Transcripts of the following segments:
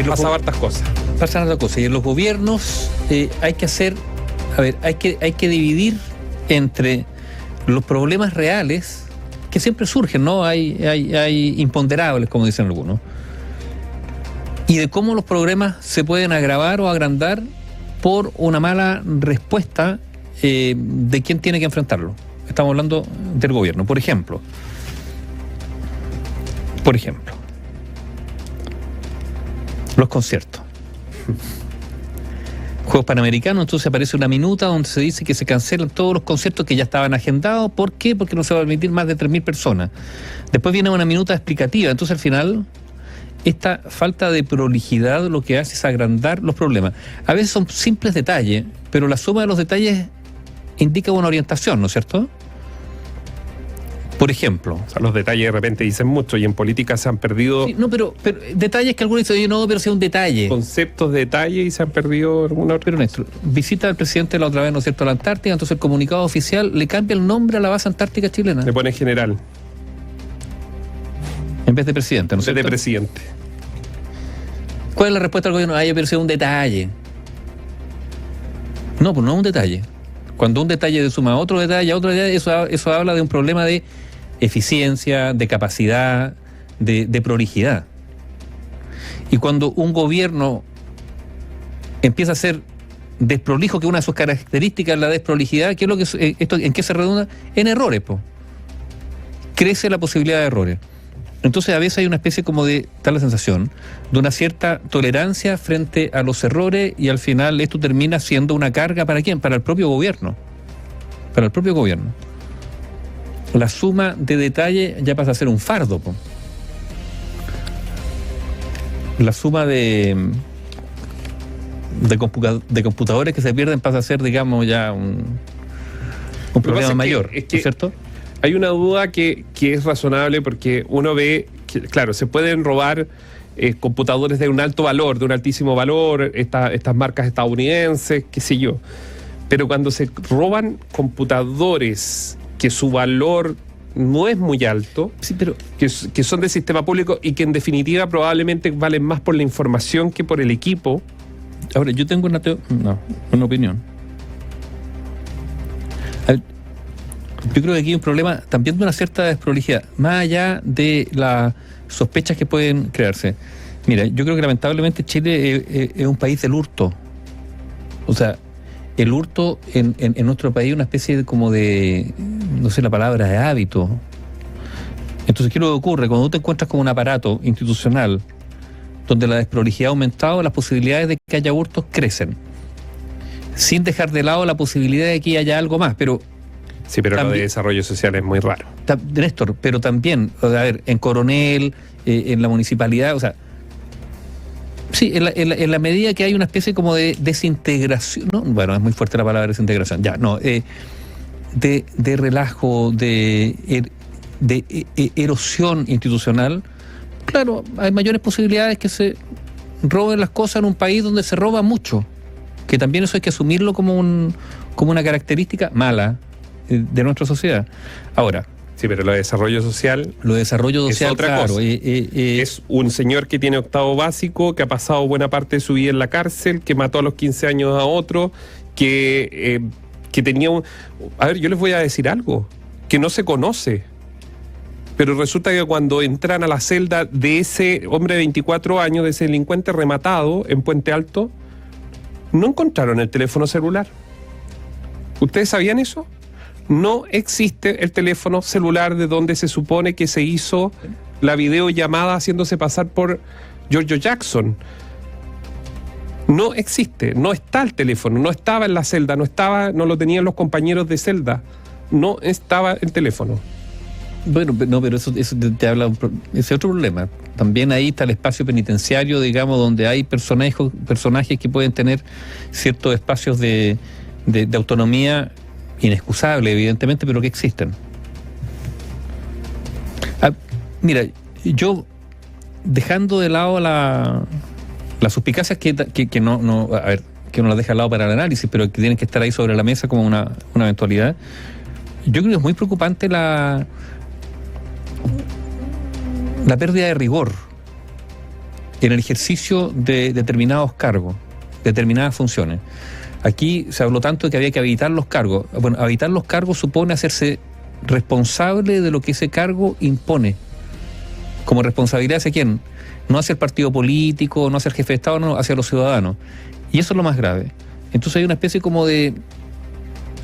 Pasan hartas cosas. Pasan hartas cosas. Y en los gobiernos hay que dividir entre los problemas reales que siempre surgen, ¿no? Hay imponderables, como dicen algunos. Y de cómo los problemas se pueden agravar o agrandar por una mala respuesta de quien tiene que enfrentarlo. Estamos hablando del gobierno. Por ejemplo, los conciertos. Juegos Panamericanos, entonces aparece una minuta donde se dice que se cancelan todos los conciertos que ya estaban agendados. ¿Por qué? Porque no se va a permitir más de 3.000 personas. Después viene una minuta explicativa. Entonces al final, esta falta de prolijidad lo que hace es agrandar los problemas. A veces son simples detalles, pero la suma de los detalles indica una orientación, ¿no es cierto? Por ejemplo. O sea, los detalles de repente dicen mucho y en política se han perdido... Sí, no, pero detalles que algunos dicen, oye, no, pero sea un detalle. Conceptos de detalle y se han perdido alguna... Pero Néstor, visita al presidente la otra vez, ¿no es cierto?, a la Antártica, entonces el comunicado oficial le cambia el nombre a la base antártica chilena. Le pone general. En vez de presidente, ¿no es cierto? En vez de presidente. ¿Cuál es la respuesta del gobierno? Ay, pero sea un detalle. No, pues no es un detalle. Cuando un detalle suma a otro detalle, eso habla de un problema de eficiencia, de capacidad, de prolijidad. Y cuando un gobierno empieza a ser desprolijo, que una de sus características es la desprolijidad, ¿qué es lo que esto en qué se redunda? En errores, po. Crece la posibilidad de errores. Entonces a veces hay una especie como de, tal la sensación, de una cierta tolerancia frente a los errores, y al final esto termina siendo una carga ¿para quién? Para el propio gobierno. Para el propio gobierno. La suma de detalle ya pasa a ser un fardo, po. La suma de computadores que se pierden pasa a ser, digamos, ya un problema mayor, ¿no es cierto? Hay una duda que es razonable, porque uno ve que, claro, se pueden robar computadores de un alto valor, de un altísimo valor, estas marcas estadounidenses, qué sé yo. Pero cuando se roban computadores que su valor no es muy alto, sí, pero que son del sistema público y que en definitiva probablemente valen más por la información que por el equipo. Ahora, yo tengo una opinión. Yo creo que aquí hay un problema también de una cierta desprolijidad, más allá de las sospechas que pueden crearse. Mira, yo creo que lamentablemente Chile es un país del hurto. O sea, el hurto en nuestro país es una especie de como de, no sé la palabra, de hábito. Entonces, ¿qué es lo que ocurre? Cuando tú te encuentras con un aparato institucional donde la desprolijidad ha aumentado, las posibilidades de que haya hurtos crecen, sin dejar de lado la posibilidad de que haya algo más, pero... Sí, pero también, lo de desarrollo social es muy raro. Néstor, pero también, a ver, en Coronel, en la municipalidad, o sea, sí, en la medida que hay una especie como de desintegración, ¿no? Bueno, es muy fuerte la palabra desintegración, ya, no, de relajo, de erosión institucional, claro, hay mayores posibilidades que se roben las cosas en un país donde se roba mucho, que también eso hay que asumirlo como una característica mala de nuestra sociedad. Ahora, sí, pero lo de desarrollo social es otra cosa. Es un señor que tiene octavo básico, que ha pasado buena parte de su vida en la cárcel, que mató a los 15 años a otro, que tenía un... A ver, yo les voy a decir algo, que no se conoce, pero resulta que cuando entran a la celda de ese hombre de 24 años, de ese delincuente rematado en Puente Alto, no encontraron el teléfono celular. ¿Ustedes sabían eso? No existe el teléfono celular de donde se supone que se hizo la videollamada haciéndose pasar por Giorgio Jackson. No existe, no está el teléfono, no estaba en la celda, no lo tenían los compañeros de celda, no estaba el teléfono. Bueno, no, pero eso te habla, ese otro problema. También ahí está el espacio penitenciario, digamos, donde hay personajes que pueden tener ciertos espacios de autonomía inexcusable, evidentemente, pero que existen. Mira, yo, dejando de lado las suspicacias que no las deja al lado para el análisis, pero que tienen que estar ahí sobre la mesa como una eventualidad, yo creo que es muy preocupante la pérdida de rigor en el ejercicio de determinados cargos, determinadas funciones. Aquí se habló tanto de que había que habilitar los cargos. Bueno, habilitar los cargos supone hacerse responsable de lo que ese cargo impone. Como responsabilidad hacia quién, no hacia el partido político, no hacia el jefe de Estado, no, hacia los ciudadanos. Y eso es lo más grave. Entonces hay una especie como de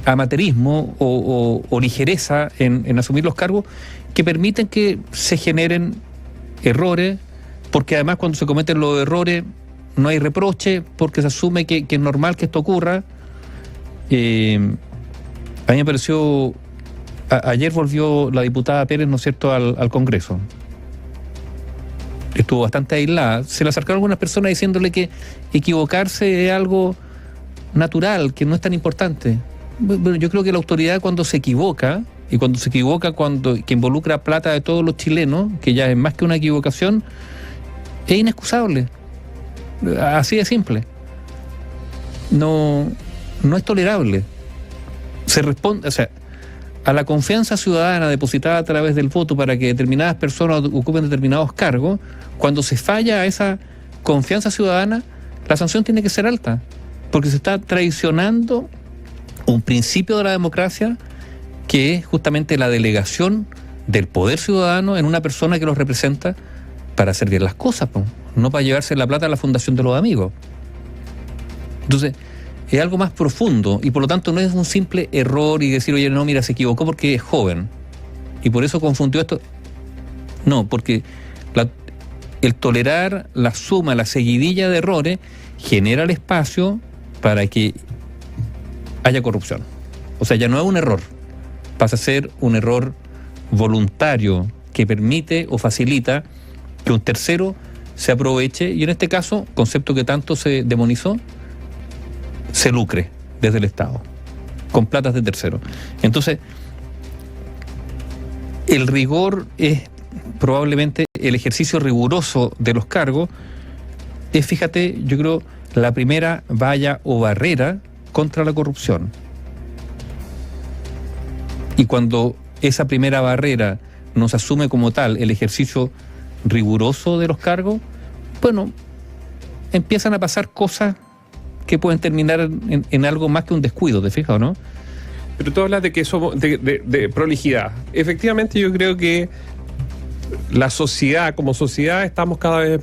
amateurismo o ligereza en asumir los cargos que permiten que se generen errores, porque además cuando se cometen los errores no hay reproche, porque se asume que es normal que esto ocurra. A mí me pareció... Ayer volvió la diputada Pérez, ¿no es cierto?, al Congreso. Estuvo bastante aislada. Se le acercaron algunas personas diciéndole que equivocarse es algo natural, que no es tan importante. Bueno, yo creo que la autoridad cuando se equivoca, y cuando se equivoca que involucra plata de todos los chilenos, que ya es más que una equivocación, es inexcusable. Así de simple. No es tolerable. Se responde, o sea, a la confianza ciudadana depositada a través del voto para que determinadas personas ocupen determinados cargos, cuando se falla a esa confianza ciudadana, la sanción tiene que ser alta, porque se está traicionando un principio de la democracia que es justamente la delegación del poder ciudadano en una persona que los representa para hacer bien las cosas, no para llevarse la plata a la fundación de los amigos. Entonces, es algo más profundo y por lo tanto no es un simple error y decir, oye, no, mira, se equivocó porque es joven y por eso confundió esto. No, porque el tolerar la suma, la seguidilla de errores genera el espacio para que haya corrupción. O sea, ya no es un error, pasa a ser un error voluntario que permite o facilita que un tercero se aproveche y en este caso, concepto que tanto se demonizó, se lucre desde el Estado, con platas de terceros. Entonces, el rigor es probablemente el ejercicio riguroso de los cargos, es, fíjate, yo creo, la primera valla o barrera contra la corrupción. Y cuando esa primera barrera no se asume como tal el ejercicio riguroso de los cargos, bueno, empiezan a pasar cosas que pueden terminar en algo más que un descuido, ¿te fijas o no? Pero tú hablas de que somos de prolijidad. Efectivamente, yo creo que la sociedad, como sociedad, estamos cada vez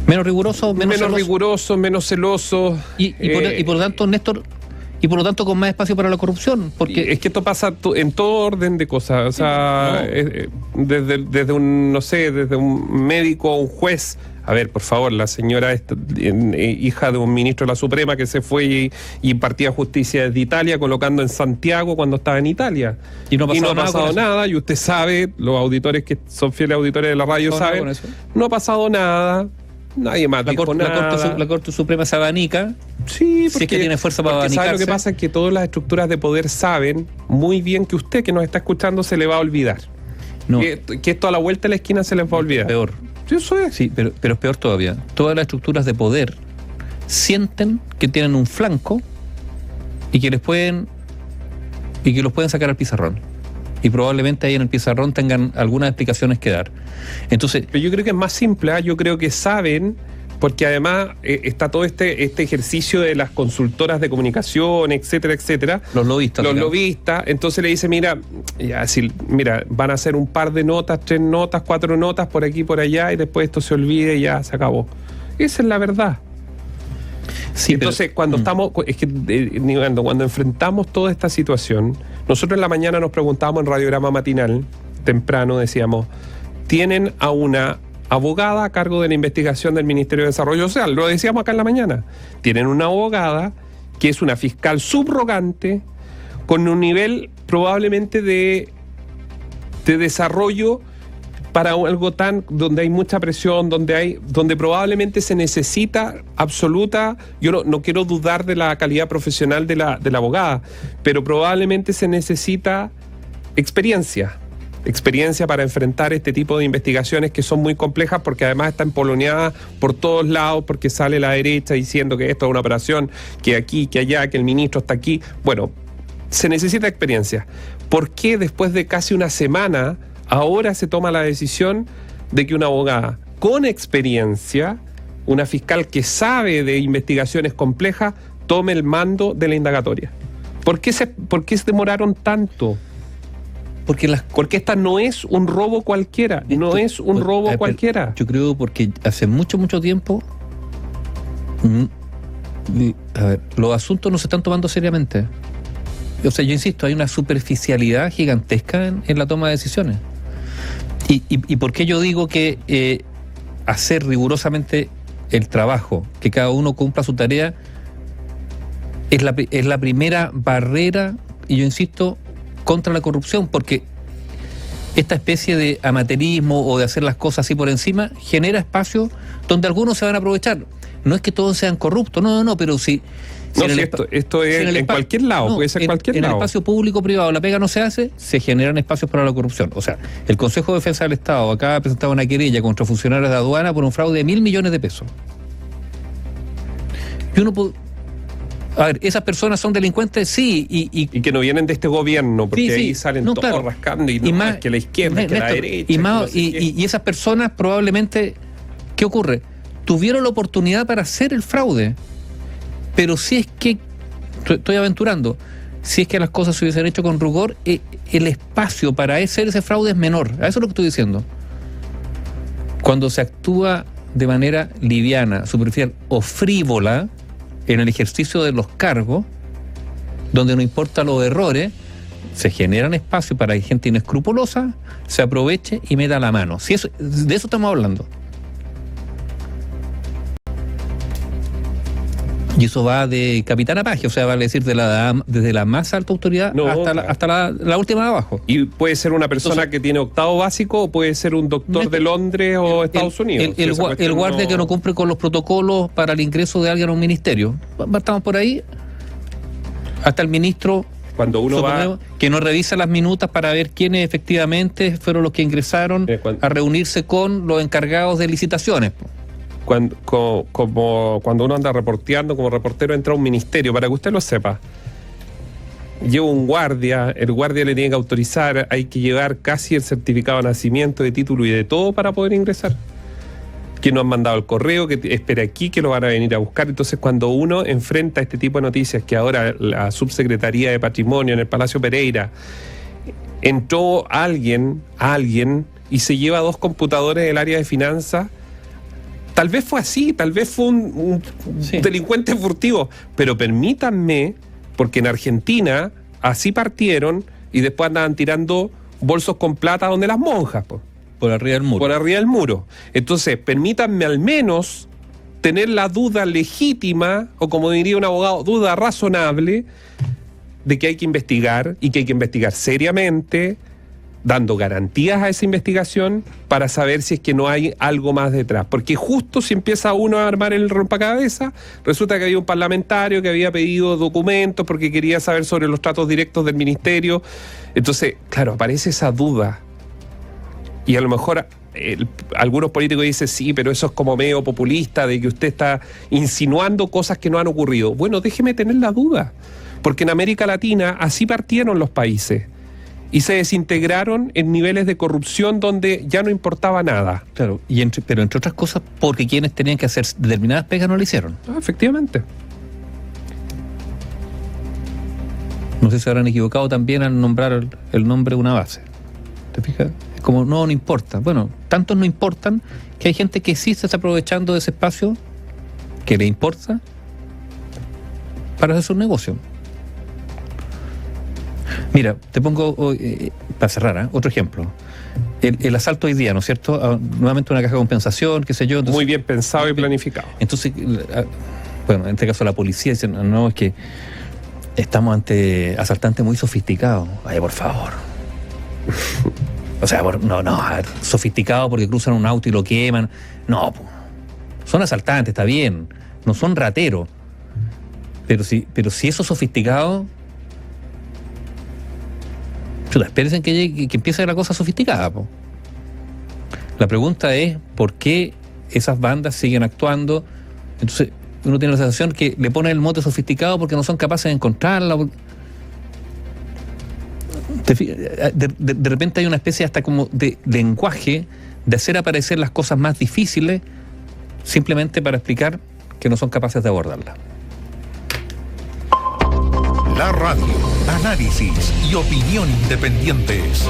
menos rigurosos, menos celosos. Y por lo tanto, Néstor, y por lo tanto con más espacio para la corrupción, porque es que esto pasa en todo orden de cosas, o sea, desde un, no sé, desde un médico o un juez. A ver, por favor, la señora hija de un ministro de la Suprema que se fue y impartía justicia desde Italia, colocando en Santiago cuando estaba en Italia. Y no ha pasado nada, y usted sabe, los auditores que son fieles auditores de la radio saben, no ha pasado nada, nadie más dijo nada. La Corte Suprema se abanica. Sí, porque, si es que tiene fuerza para abanicarse. ¿Sabe lo que pasa? Es que todas las estructuras de poder saben muy bien que usted que nos está escuchando se le va a olvidar. No. Que esto a la vuelta de la esquina se les va a olvidar. Peor. Eso es. Sí, pero es peor todavía. Todas las estructuras de poder sienten que tienen un flanco y que los pueden sacar al pizarrón. Y probablemente ahí en el pizarrón tengan algunas explicaciones que dar. Entonces, pero yo creo que es más simple, yo creo que saben, porque además está todo este ejercicio de las consultoras de comunicación, etcétera, etcétera. Los lobistas. Entonces le dice, mira, van a hacer un par de notas, 3 notas, 4 notas por aquí, por allá, y después esto se olvide y ya se acabó. Esa es la verdad. Sí, entonces, cuando enfrentamos toda esta situación, nosotros en la mañana nos preguntábamos en Radiograma Matinal, temprano decíamos, ¿tienen a una abogada a cargo de la investigación del Ministerio de Desarrollo Social? Lo decíamos acá en la mañana. Tienen una abogada que es una fiscal subrogante con un nivel probablemente de desarrollo para algo tan donde hay mucha presión, donde probablemente se necesita absoluta, yo no quiero dudar de la calidad profesional de la abogada, pero probablemente se necesita experiencia para enfrentar este tipo de investigaciones que son muy complejas, porque además están poloneadas por todos lados, porque sale la derecha diciendo que esto es una operación, que aquí, que allá, que el ministro está aquí. Bueno, se necesita experiencia. ¿Por qué después de casi una semana ahora se toma la decisión de que una abogada con experiencia, una fiscal que sabe de investigaciones complejas, tome el mando de la indagatoria? ¿Por qué se demoraron tanto? Porque esta no es un robo cualquiera, cualquiera. Yo creo porque hace mucho tiempo los asuntos no se están tomando seriamente. O sea, yo insisto, hay una superficialidad gigantesca en la toma de decisiones. ¿Y por qué yo digo que hacer rigurosamente el trabajo, que cada uno cumpla su tarea, es la primera barrera, y yo insisto, contra la corrupción? Porque esta especie de amateurismo o de hacer las cosas así por encima genera espacios donde algunos se van a aprovechar. No es que todos sean corruptos, no, pero si esto es en cualquier lado, puede ser cualquier lado. En el espacio público-privado la pega no se hace, se generan espacios para la corrupción. O sea, el Consejo de Defensa del Estado acaba de presentar una querella contra funcionarios de aduana por un fraude de 1.000 millones de pesos. Y uno puede... A ver, ¿esas personas son delincuentes? Sí. Y que no vienen de este gobierno, porque sí, ahí salen todos claro, rascando, y más que la izquierda, que la derecha. Y esas personas probablemente, ¿qué ocurre? Tuvieron la oportunidad para hacer el fraude, pero si es que, estoy aventurando, si es que las cosas se hubiesen hecho con rigor, el espacio para hacer ese fraude es menor. A eso es lo que estoy diciendo. Cuando se actúa de manera liviana, superficial o frívola en el ejercicio de los cargos, donde no importa los errores, se generan espacios para que gente inescrupulosa se aproveche y meta la mano. De eso estamos hablando. Y eso va de capitán a paje, o sea, vale decir, desde la más alta autoridad hasta la última de abajo. Y puede ser una persona que tiene octavo básico, o puede ser un doctor de Londres o Estados Unidos. El guardia que no cumple con los protocolos para el ingreso de alguien a un ministerio. Estamos por ahí. Hasta el ministro, cuando uno va, que no revisa las minutas para ver quiénes efectivamente fueron los que ingresaron a reunirse con los encargados de licitaciones. Cuando uno anda reporteando, como reportero entra a un ministerio, para que usted lo sepa, lleva un guardia, el guardia le tiene que autorizar, hay que llevar casi el certificado de nacimiento, de título y de todo para poder ingresar. Que no han mandado el correo, que espera aquí, que lo van a venir a buscar. Entonces, cuando uno enfrenta este tipo de noticias, que ahora la Subsecretaría de Patrimonio en el Palacio Pereira, entró alguien y se lleva 2 computadores del área de finanzas. Tal vez fue así, tal vez fue un delincuente furtivo, pero permítanme, porque en Argentina así partieron y después andaban tirando bolsos con plata donde las monjas, por arriba del muro. Por arriba del muro. Entonces, permítanme al menos tener la duda legítima, o como diría un abogado, duda razonable, de que hay que investigar, y que hay que investigar seriamente, dando garantías a esa investigación para saber si es que no hay algo más detrás. Porque justo si empieza uno a armar el rompecabezas, resulta que había un parlamentario que había pedido documentos porque quería saber sobre los tratos directos del ministerio. Entonces, claro, aparece esa duda. Y a lo mejor algunos políticos dicen, sí, pero eso es como medio populista, de que usted está insinuando cosas que no han ocurrido. Bueno, déjeme tener la duda. Porque en América Latina así partieron los países. Y se desintegraron en niveles de corrupción donde ya no importaba nada. Claro, pero entre otras cosas, porque quienes tenían que hacer determinadas pegas no lo hicieron. Efectivamente. No sé si habrán equivocado también al nombrar el nombre de una base. ¿Te fijas? Es como, no importa. Bueno, tantos no importan que hay gente que sí se está aprovechando de ese espacio que le importa para hacer su negocio. Mira, te pongo, para cerrar, otro ejemplo. El asalto hoy día, ¿no es cierto? Nuevamente una caja de compensación, qué sé yo. Entonces, muy bien pensado y planificado. Entonces, bueno, en este caso la policía dice, no, es que estamos ante asaltantes muy sofisticados. Ay, por favor. O sea, sofisticado porque cruzan un auto y lo queman. No, son asaltantes, está bien. No son rateros. Pero si eso es sofisticado, espérense que empiece la cosa sofisticada. La pregunta es, ¿por qué esas bandas siguen actuando? Entonces, uno tiene la sensación que le ponen el mote sofisticado porque no son capaces de encontrarla. De repente hay una especie hasta como de lenguaje de hacer aparecer las cosas más difíciles simplemente para explicar que no son capaces de abordarlas. La radio, análisis y opinión independientes.